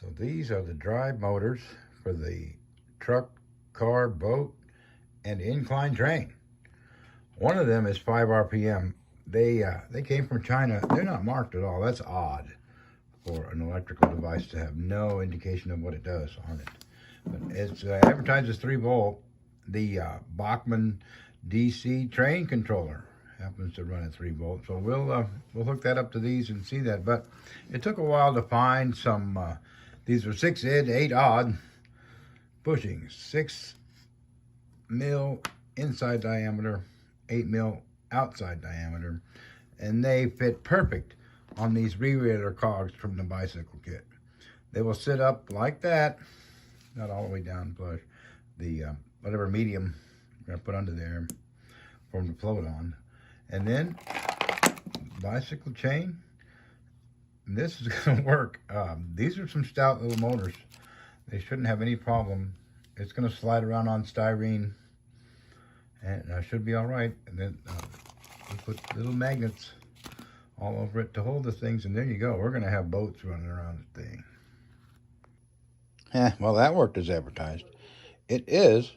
So these are the drive motors for the truck, car, boat, and incline train. One of them is 5 RPM. They came from China. They're not marked at all. That's odd for an electrical device to have no indication of what it does on it. But it's advertised as 3 volt. The Bachmann DC train controller happens to run at 3 volts. So we'll hook that up to these and see that. But it took a while to find some. These are 6 id, 8 odd bushings, 6 mil inside diameter, 8 mil outside diameter, and they fit perfect on these re-railer cogs from the bicycle kit. They will sit up like that, not all the way down flush. The whatever medium we're gonna put under there for them to float on, and then bicycle chain. This is gonna work. These are some stout little motors. They shouldn't have any problem. It's gonna slide around on styrene, and should be all right. And then we put little magnets all over it to hold the things, and there you go. We're gonna have boats running around the thing. Well, that worked as advertised. It is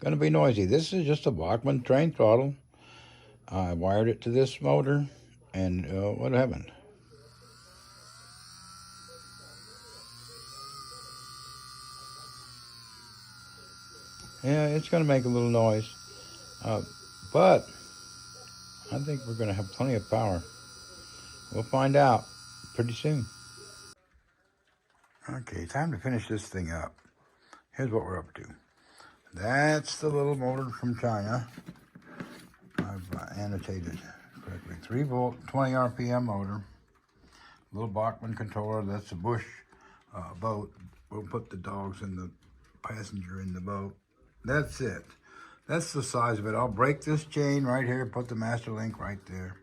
gonna be noisy. This is just a Bachmann train throttle. I wired it to this motor, and what happened? Yeah, it's gonna make a little noise, but I think we're gonna have plenty of power. We'll find out pretty soon. Okay, time to finish this thing up. Here's what we're up to. That's the little motor from China. I've annotated correctly. 3 volt, 20 RPM motor. Little Bachmann controller. That's a Bush boat. We'll put the dogs and the passenger in the boat. That's it. That's the size of it. I'll break this chain right here, put the master link right there.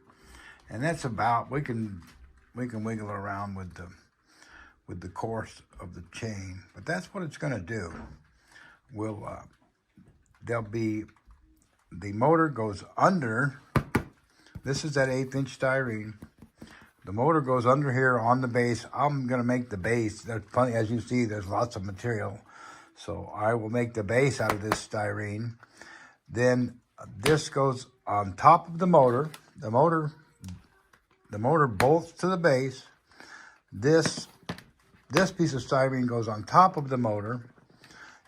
And that's about, we can wiggle around with the course of the chain, but that's what it's gonna do. There'll be, the motor goes under, this is that 1/8 inch styrene. The motor goes under here on the base. I'm gonna make the base. There's plenty, as you see, there's lots of material. So I will make the base out of this styrene. Then this goes on top of the motor. The motor bolts to the base. This piece of styrene goes on top of the motor,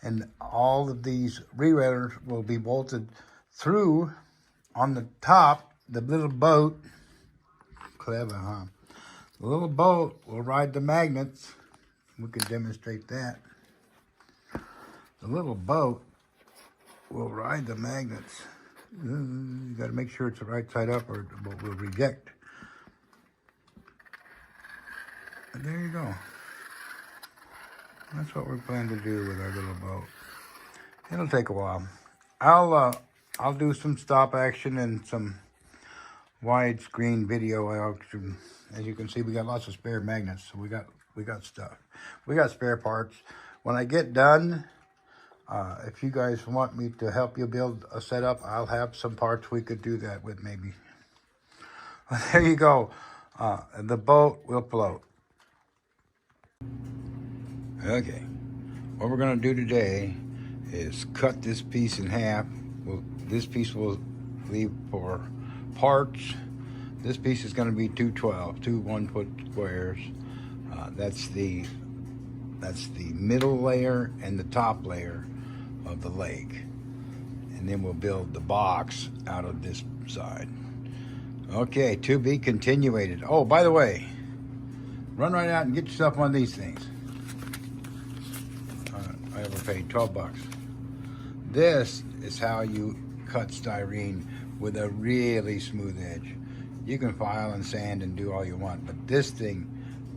and all of these re-railers will be bolted through on the top. The little boat, clever, huh? The little boat will ride the magnets. We could demonstrate that. The little boat will ride the magnets. You got to make sure it's the right side up, or the boat will reject. And there you go. That's what we're planning to do with our little boat. It'll take a while. I'll do some stop action and some widescreen video action. As you can see, we got lots of spare magnets. So we got stuff. We got spare parts. When I get done, if you guys want me to help you build a setup, I'll have some parts we could do that with maybe. There you go. The boat will float. Okay, what we're gonna do today is cut this piece in half. This piece will leave for parts. This piece is gonna be 212, two 1-foot squares. That's the middle layer and the top layer of the leg. And then we'll build the box out of this side. Okay, to be continuated. Oh, by the way, run right out and get yourself one of these things. I overpaid 12 bucks. This is how you cut styrene with a really smooth edge. You can file and sand and do all you want, but this thing,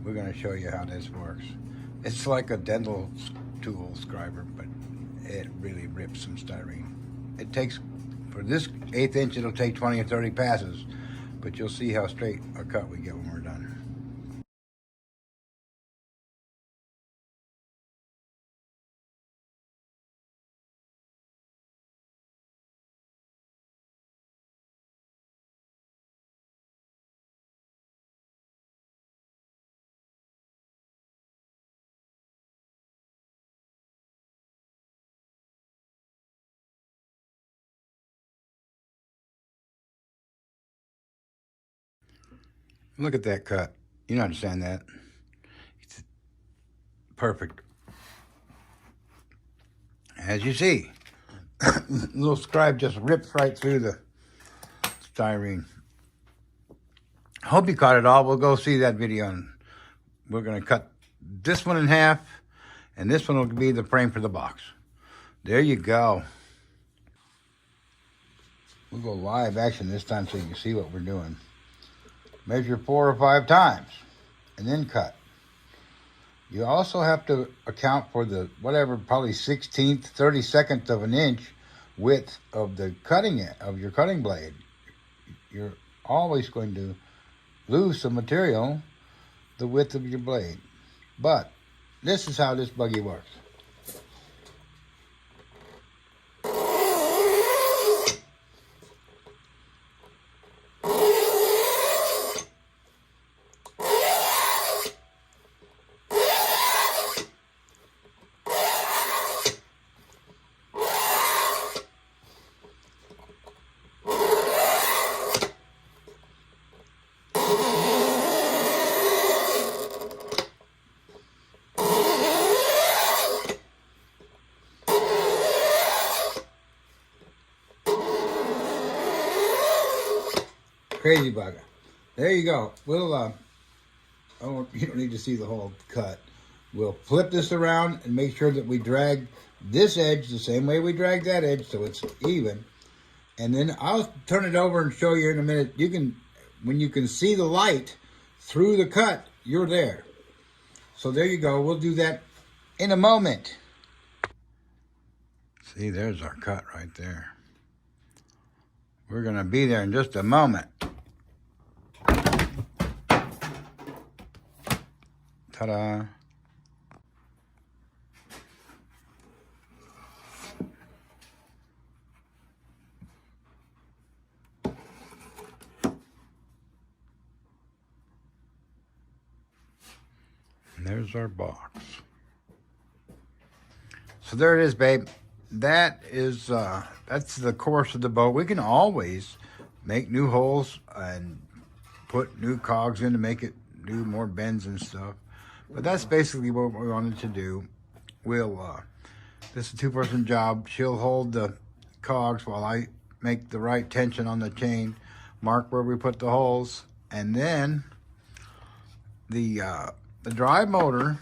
we're gonna show you how this works. It's like a dental tool scriber, but it really rips some styrene. It takes, for this 1/8 inch, it'll take 20 or 30 passes, but you'll see how straight a cut we get when we're done. Look at that cut. You don't understand that. It's perfect. As you see, the little scribe just rips right through the styrene. Hope you caught it all. We'll go see that video, and we're going to cut this one in half, and this one will be the frame for the box. There you go. We'll go live action this time so you can see what we're doing. Measure 4 or 5 times, and then cut. You also have to account for the whatever, probably 1/16, 32nd of an inch width of the cutting of your cutting blade. You're always going to lose some material the width of your blade. But this is how this buggy works. Crazy bugger. There you go. We'll, oh, you don't need to see the whole cut. We'll flip this around and make sure that we drag this edge the same way we drag that edge so it's even. And then I'll turn it over and show you in a minute. You can, when you can see the light through the cut, you're there. So there you go. We'll do that in a moment. See, there's our cut right there. We're going to be there in just a moment. Ta-da. And there's our box. So there it is, babe. That is, that's the course of the boat. We can always make new holes and put new cogs in to make it do more bends and stuff. But that's basically what we wanted to do. We'll, this is a 2-person job. She'll hold the cogs while I make the right tension on the chain, mark where we put the holes, and then the drive motor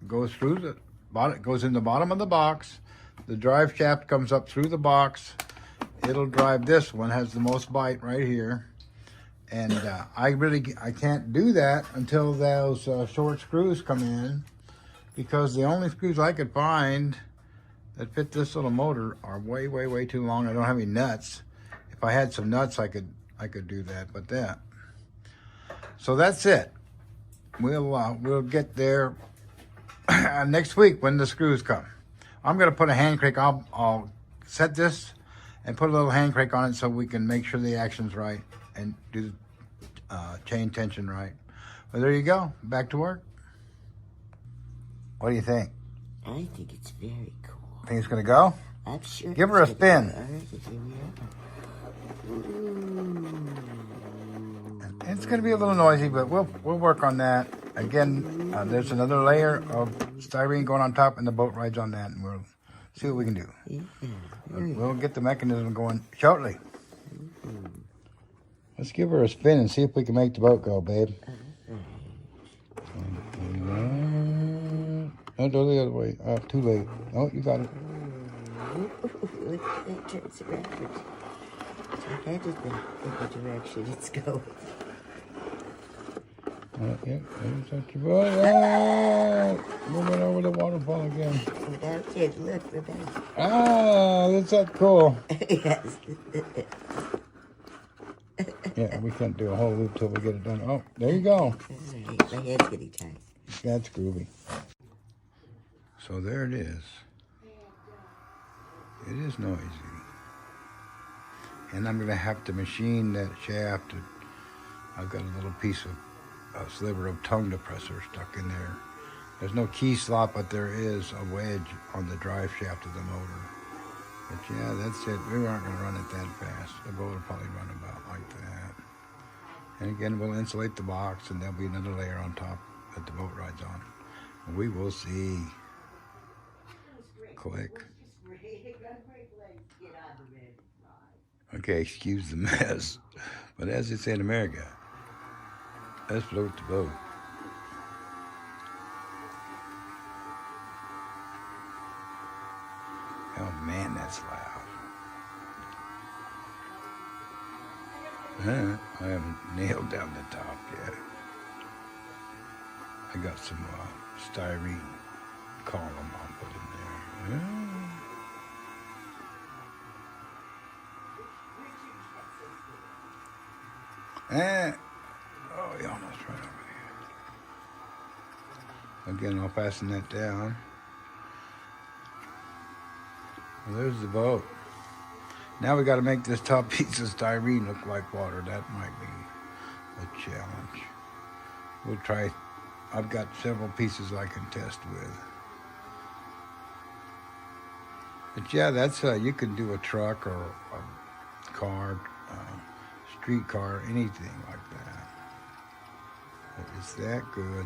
goes through the bottom, goes in the bottom of the box. The drive shaft comes up through the box. It'll drive this one, has the most bite right here. And I can't do that until those short screws come in, because the only screws I could find that fit this little motor are way, way, way too long. I don't have any nuts. If I had some nuts, I could do that, but that. So that's it. We'll get there next week when the screws come. I'm gonna put a hand crank. I'll set this and put a little hand crank on it so we can make sure the action's right and do the chain tension right. Well, there you go. Back to work. What do you think? I think it's very cool. Think it's gonna go? I'm sure. Give her a spin. It's gonna be a little noisy, but we'll work on that. Again, there's another layer of styrene going on top, and the boat rides on that, and we'll see what we can do. Yeah, we'll get the mechanism going shortly. Let's give her a spin and see if we can make the boat go, babe. No, go the other way. Too late. Oh, you got it. Look at that, turns backwards. So that is the direction it's going. Yeah, there's that your boat. Moving over the waterfall again. Okay, look, we're back. That's that cool. Yes. Yeah, we can't do a whole loop till we get it done. Oh, there you go. Right, my head's getting tight. That's groovy. So there it is. It is noisy. And I'm going to have to machine that shaft. I've got a little piece of a sliver of tongue depressor stuck in there. There's no key slot, but there is a wedge on the drive shaft of the motor. But yeah, that's it. We aren't going to run it that fast. The boat will probably run about like that. And again, we'll insulate the box, and there'll be another layer on top that the boat rides on. And we will see. Click. Okay, excuse the mess. But as they say in America, let's float the boat. Oh man, that's loud. I haven't nailed down the top yet. I got some styrene column I'll put in there. Oh, he almost right over there. Again, I'll fasten that down. Well, there's the boat. Now we got to make this top piece of styrene look like water. That might be a challenge. We'll try. I've got several pieces I can test with. But yeah, that's you can do a truck or a car, street car, anything like that. It's that good.